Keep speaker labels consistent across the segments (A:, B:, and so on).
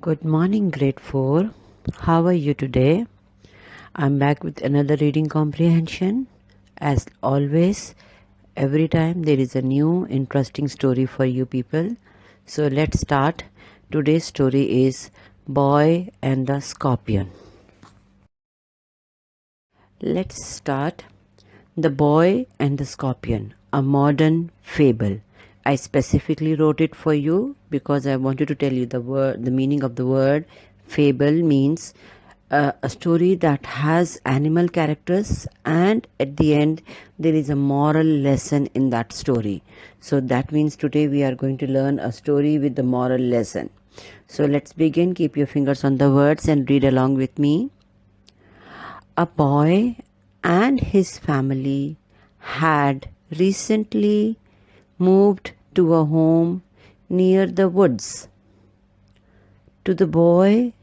A: Good morning, grade 4. How are you today? I'm back with another reading comprehension. As always, every time there is a new interesting story for you people. So let's start. Today's story is Boy and the Scorpion. Let's start. The Boy and the Scorpion, a modern fable. I specifically wrote it for you because I wanted to tell you the meaning of the word. Fable means a story that has animal characters, and at the end there is a moral lesson in that story. So that means today we are going to learn a story with the moral lesson. So let's begin. Keep your fingers on the words and read along with me. A boy and his family had recently moved to a home near the woods. To the boy,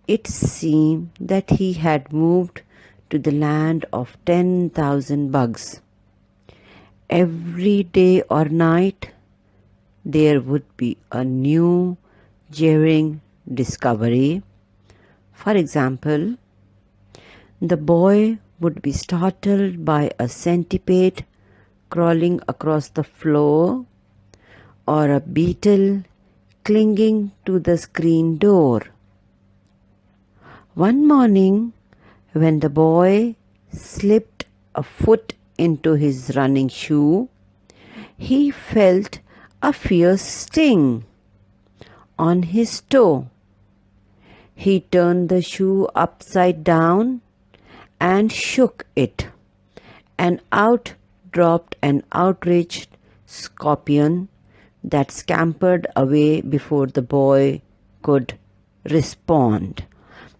A: it seemed that he had moved to the land of 10,000 bugs. Every day or night, there would be a new jarring discovery. For example, the boy would be startled by a centipede crawling across the floor, or a beetle clinging to the screen door. One morning, when the boy slipped a foot into his running shoe, he felt a fierce sting on his toe. He turned the shoe upside down and shook it, and out dropped an outraged scorpion that scampered away before the boy could respond.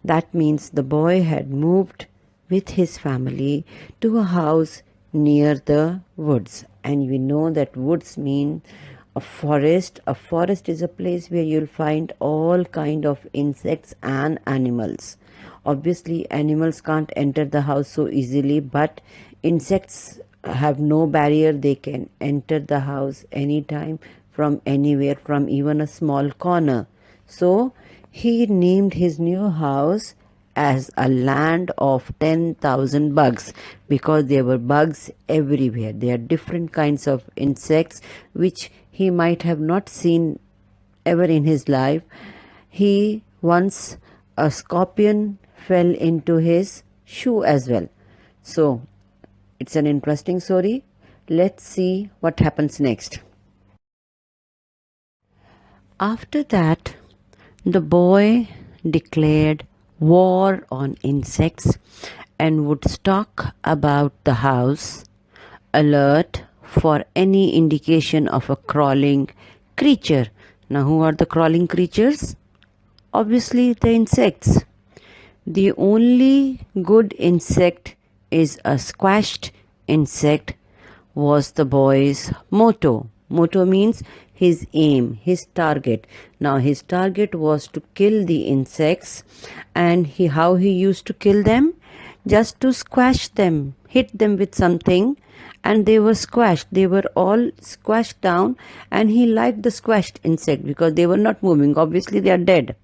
A: That means the boy had moved with his family to a house near the woods. And we know that woods mean a forest. A forest is a place where you'll find all kind of insects and animals. Obviously, animals can't enter the house so easily, but insects have no barrier. They can enter the house anytime, from anywhere, from even a small corner. So he named his new house as a land of 10,000 bugs, because there were bugs everywhere. There are different kinds of insects which he might have not seen ever in his life. Once a scorpion fell into his shoe as well. So it's an interesting story. Let's see what happens next. After that, the boy declared war on insects and would stalk about the house, alert for any indication of a crawling creature. Now, who are the crawling creatures? Obviously, the insects. The only good insect is a squashed insect, was the boy's motto. Motto means his aim, his target. Now his target was to kill the insects, and how he used to kill them? Just to squash them, hit them with something, and they were squashed. They were all squashed down, and he liked the squashed insect because they were not moving. Obviously they are dead.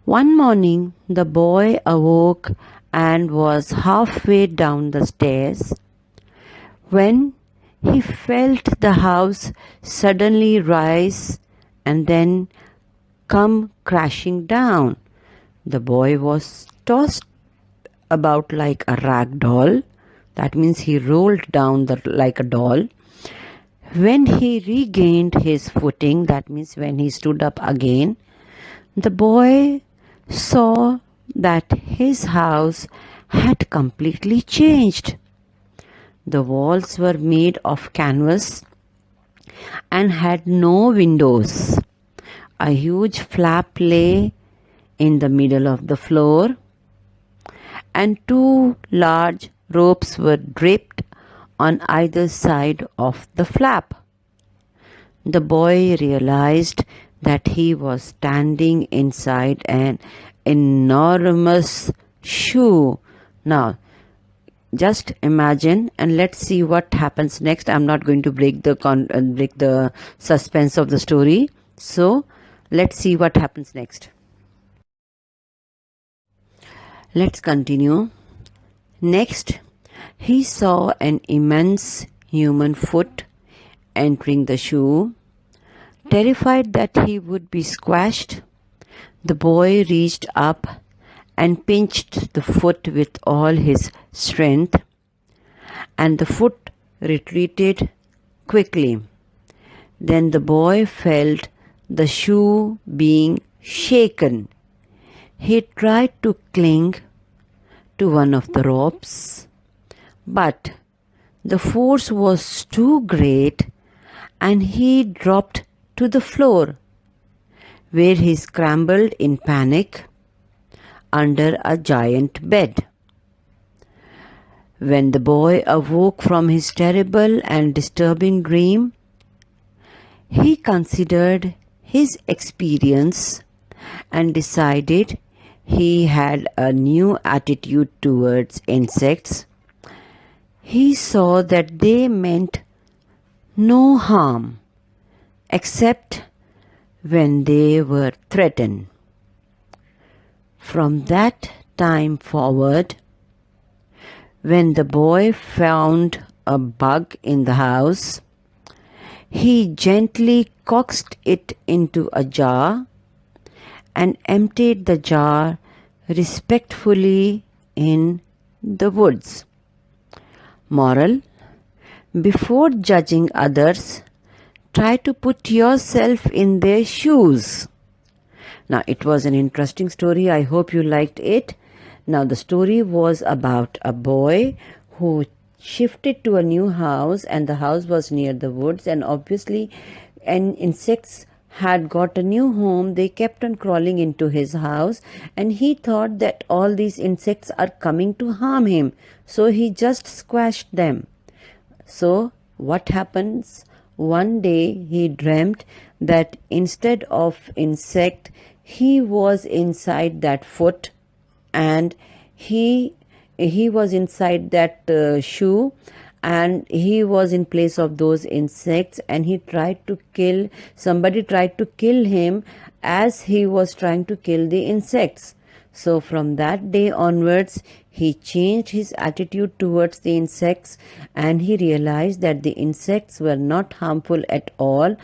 A: One morning the boy awoke and was halfway down the stairs when he felt the house suddenly rise and then come crashing down. The boy was tossed about like a rag doll. That means he rolled down like a doll. When he regained his footing, that means when he stood up again, the boy saw that his house had completely changed. The walls were made of canvas and had no windows. A huge flap lay in the middle of the floor, and two large ropes were draped on either side of the flap. The boy realized that he was standing inside an enormous shoe. Now, just imagine, and let's see what happens next. I'm not going to break the suspense of the story. So Let's see what happens next. Let's continue. Next, he saw an immense human foot entering the shoe. Terrified that he would be squashed, the boy reached up and pinched the foot with all his strength, and the foot retreated quickly. Then the boy felt the shoe being shaken. He tried to cling to one of the ropes, but the force was too great and he dropped to the floor, where he scrambled in panic under a giant bed. When the boy awoke from his terrible and disturbing dream, he considered his experience and decided he had a new attitude towards insects. He saw that they meant no harm except when they were threatened. From that time forward, when the boy found a bug in the house, he gently coaxed it into a jar and emptied the jar respectfully in the woods. Moral: before judging others, try to put yourself in their shoes. Now, it was an interesting story. I hope you liked it. Now, the story was about a boy who shifted to a new house, and the house was near the woods, and obviously insects had got a new home. They kept on crawling into his house, and he thought that all these insects are coming to harm him, so he just squashed them. So what happens? One day he dreamt that instead of insect, he was inside that foot, and he was inside that shoe, and he was in place of those insects, and somebody tried to kill him as he was trying to kill the insects. So from that day onwards, he changed his attitude towards the insects, and he realized that the insects were not harmful at all.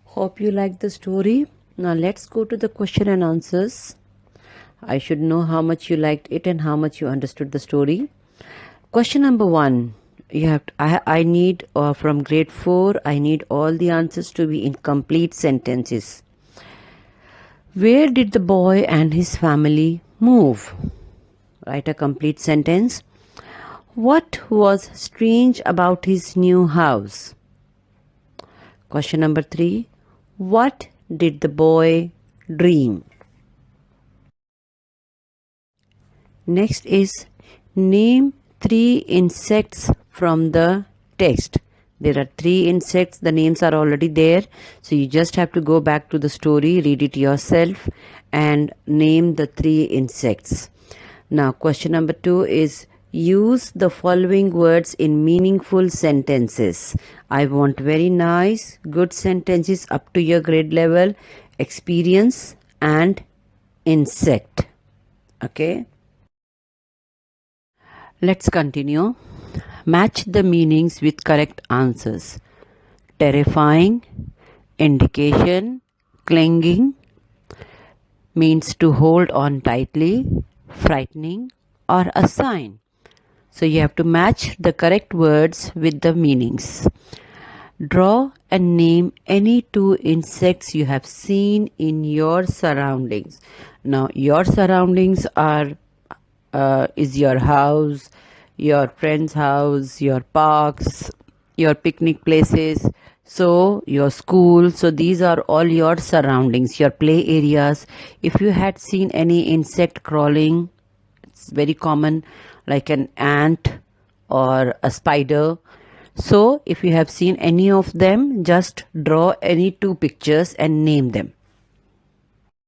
A: Hope you liked the story. Now let's go to the question and answers. I should know how much you liked it and how much you understood the story. Question number 1. I need from grade 4, I need all the answers to be in complete sentences. Where did the boy and his family move? Write a complete sentence. What was strange about his new house? Question number 3. What did the boy dream? Next is name 3 insects from the text. There are 3 insects. The names are already there. So you just have to go back to the story, read it yourself, and name the 3 insects. Now, question number 2 is use the following words in meaningful sentences. I want very nice, good sentences up to your grade level. Experience and insect. Okay. Let's continue. Match the meanings with correct answers. Terrifying, indication, clinging means to hold on tightly, frightening, or a sign. So you have to match the correct words with the meanings. Draw and name any 2 insects you have seen in your surroundings. Now, your surroundings are is your house, your friend's house, your parks, your picnic places, so your school. So these are all your surroundings, your play areas. If you had seen any insect crawling, it's very common, like an ant or a spider. So if you have seen any of them, just draw any 2 pictures and name them.